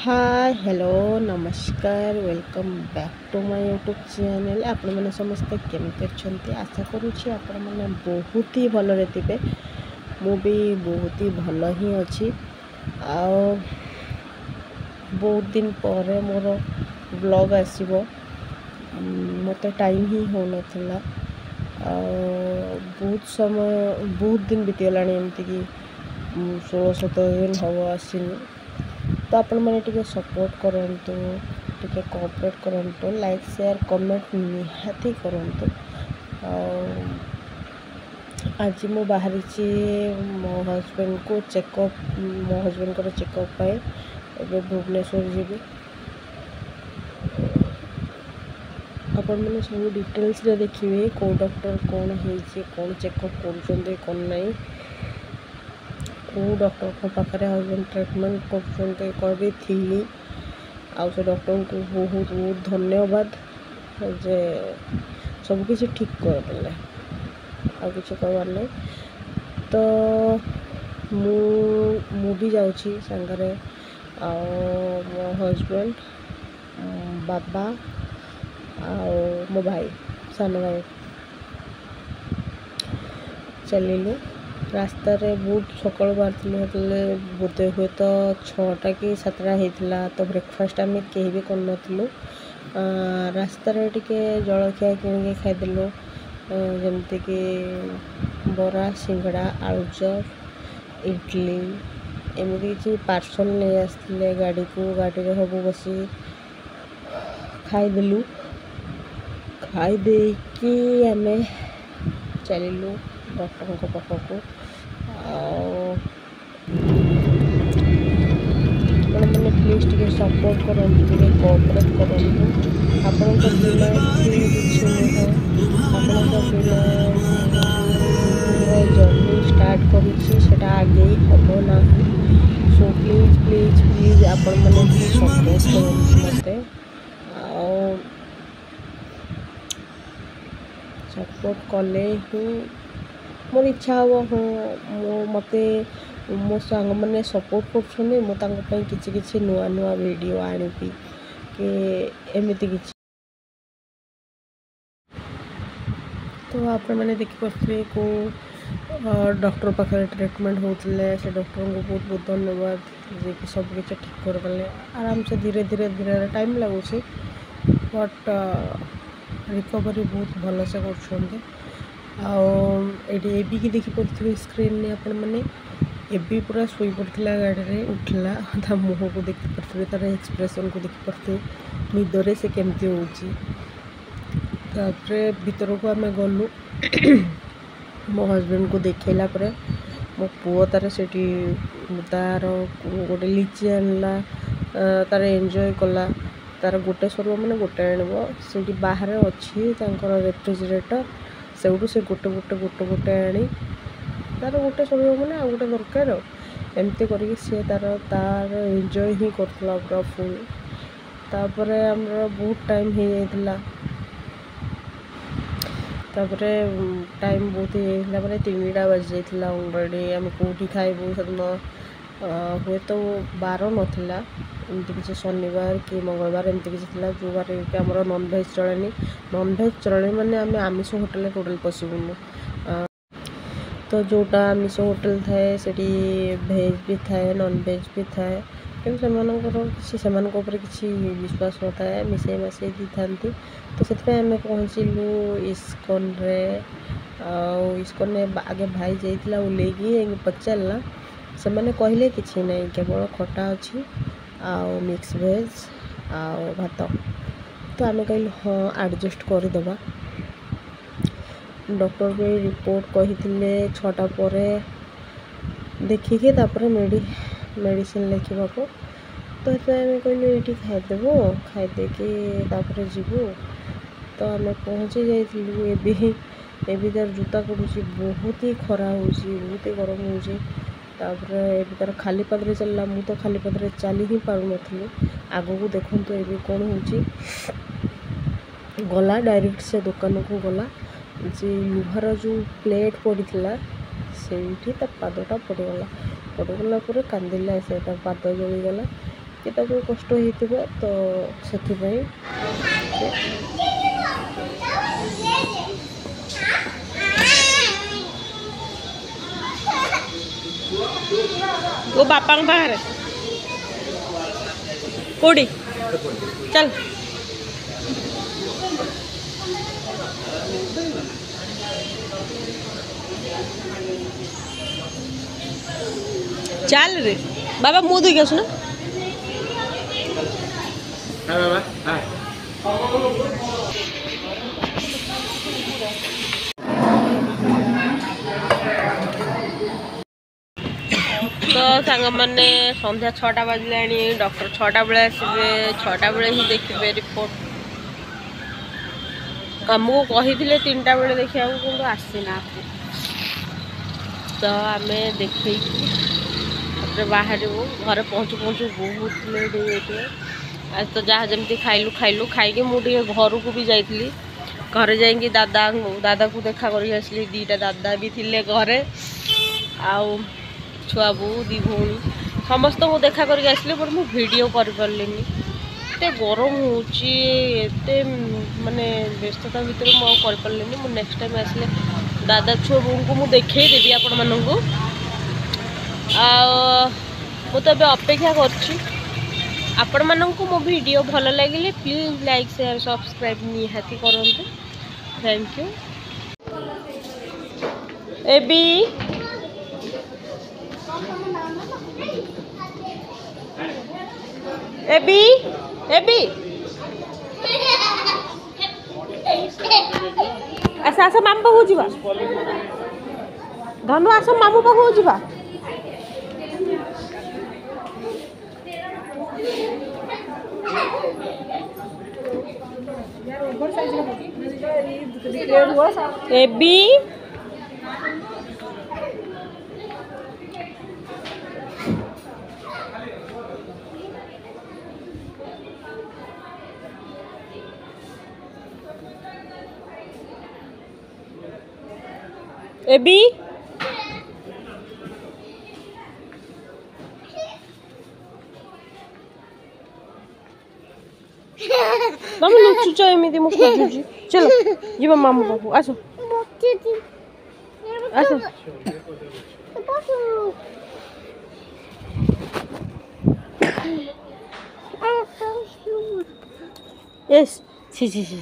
हाय hello नमस्कार welcome back to my YouTube channel. आपण मैंने समस्ते केमती अच्छा आशा करुँची आपण मैंने बहुत ही भलरे थे। मु भी बहुत ही भल ही अच्छी। बहुत दिन पर मोर ब्लॉग आसब मत टाइम ही हो नाला। बहुत समय बहुत दिन बीतीगला एमती कि 16-17 दिन हम आसनी। तो आपण मैंने टिके सपोर्ट करंतु, टिके कोऑपरेट करंतु, लाइक शेयर कमेंट निहाती करंतु। आज मु बाहरी मो हस्बैंड को चेकअप मो हस्बैंड को चेकअप पाए एबे भुवनेश्वर जीवी। आपण मैंने सब डिटेल्स रे देखिए को डॉक्टर कौन है कौन चेकअप कर कौन नहीं को डॉक्टर को पाखे हस्बैंड ट्रिटमेंट करी आ से डॉक्टर को बहुत बहुत धन्यवाद जे सबकि ठीक करदेले आ कि कहबार नहीं। तो मु भी जाऊँगी सांगरे मो हस्बैंड बाबा मो भाई सान भाई चलिलु। रास्तार बहुत सका बाहर बोधे हुए तो 6टा कि 7टा होता। तो ब्रेकफास्ट आम कहीं भी कर रास्तार टिके जलखिया कि खाईदेलु जमती कि बरा सिंगड़ा आलुचप इडली एमती कि पार्सल नहीं आसते गाड़ी को गाड़ी में सब बसी खाईदेलु। खाईदे कि आम चलिलु डॉक्टर को पाखक मैंने प्लीज टे सपोर्ट करूँ टे कोऑपरेट करूँ। आपण बिना किसी नुह आप जर्नी स्टार्ट करा आगे हम ना। सो प्लीज प्लीज प्लीज आपण मैंने सपोर्ट करूँ मत सपोर्ट कले ही मोर इच्छा हम हाँ मत मो सांग मैंने सपोर्ट कर किसी नुआ नुआ वीडियो आनिपी कि एमती कि। तो आप मैंने देखिपे को डॉक्टर पाखे ट्रिटमेंट होते से डॉक्टर को बहुत बहुत धन्यवाद जे कि सब किसी ठीक कर आराम से धीरे धीरे धीरे टाइम लगुच बट रिकवरी बहुत भल से कर। एबी की देखिपे स्क्रीन ने आपण मैंने एबी पूरा शोई पड़ा गाड़ी में उठला ता मुँह को देखिपे तार एक्सप्रेशन को देखिपे निदरे से केमती होपर भीतर को आम गलु मो हस्बैंड को देखला मो पुओ तार से तार गोटे लिची आनला तार एंजॉय कला तार गोटे सर्व मैंने गोटे आणव से बाहर अच्छी रेफ्रिजरेटर से गोटे गोटे गोटे गोटे आनी तार गोटे सर्व मैंने आ गोटे दरकार एमती कर सी तार एंजॉय ही करला पूरा फुल। तापर आमर बहुत टाइम हो जाता टाइम बहुत ही मैंने 3टा बाजी जाता अलरेडी आम कौटी खाइबू से हुए तो बार नाला एमती किसी शनिवार कि मंगलवार एमती किसी जो बार आमर नॉनभेज चलेनी नॉनभेज चले माने आम आमिष होटेल टोटाल पशुबून। तो जोटा आमिष होटेल थाए से भेज भी थाए नॉनभेज भी थाए कि किसी विश्वास न थाए मिसई मसई दी था। तो से आम पहुँचलु इस्कन रे इस्कन ने आगे भाई जाइला ओल्लैकी पचारा से मैंने कहले कि नहीं केवल खटा अच्छी आउ मिक्स वेज आउ भात। तो आम कहलु हाँ एडजस्ट करदे। डॉक्टर भी रिपोर्ट कही 6टा पर देखिए मेडिसिन लिखा को। तो आम कहलु ये खाईदेबू खाईदे कि जीवु। तो आम पहुँची जाइलु एबी तार जूता करूँ बहुत ही खरा हो बहुत ही गरम हो तार खाली पादरे चलला मु तो खाली पादरे चली ही पार नी आग को देखु तो ये कौन हो गला डायरेक्ट से दुकान को गला जे लुहार जो प्लेट पड़ा से पादटा पड़गला कांदिला से पाद जलीगला कि ताको कष्ट होइथिबो तो सेथिपई वो बापा बाहर कोड़ी चल चल रे बाबा मुँह धोई आसु ना तो सांग मैंने संध्या 6टा बाजिलानी डॉक्टर 6टा बेले आसबे 6टा बेले ही देखिए रिपोर्ट आमको कही 3टा बेले देखा कि आसीना तो आम देखे बाहर घर पहुँचु पहुँचु बहुत लेट हो आज तो जहाँ जमी खाइलु खाइलु खाई मुझे घर को भी जाइली घरे जाइए दादा को देखा कर आसली 2टा दादा भी थिले घरे आउ छुआ बो दी भौणी समस्त को देखा कर आसली बट मुझे वीडियो कर पारे एत गरम होते माने व्यस्तता भितर मुझे कर नेक्स्ट टाइम आसले दादा छुआ बो को मुझे देखदेवी आपण मानू मुझे अपेक्षा कर मो वीडियो भल लगे प्लीज लाइक शेयर सब्सक्राइब निहाती करते थैंक यू एबी एबी एबी आस आस मामू पाखु जा धनु आस मामू पाखु जा एबी एबी तुम लुचुच एमती मु खोजुची चलो जीवा मामू पाखु आसो आसो यस छी छी छी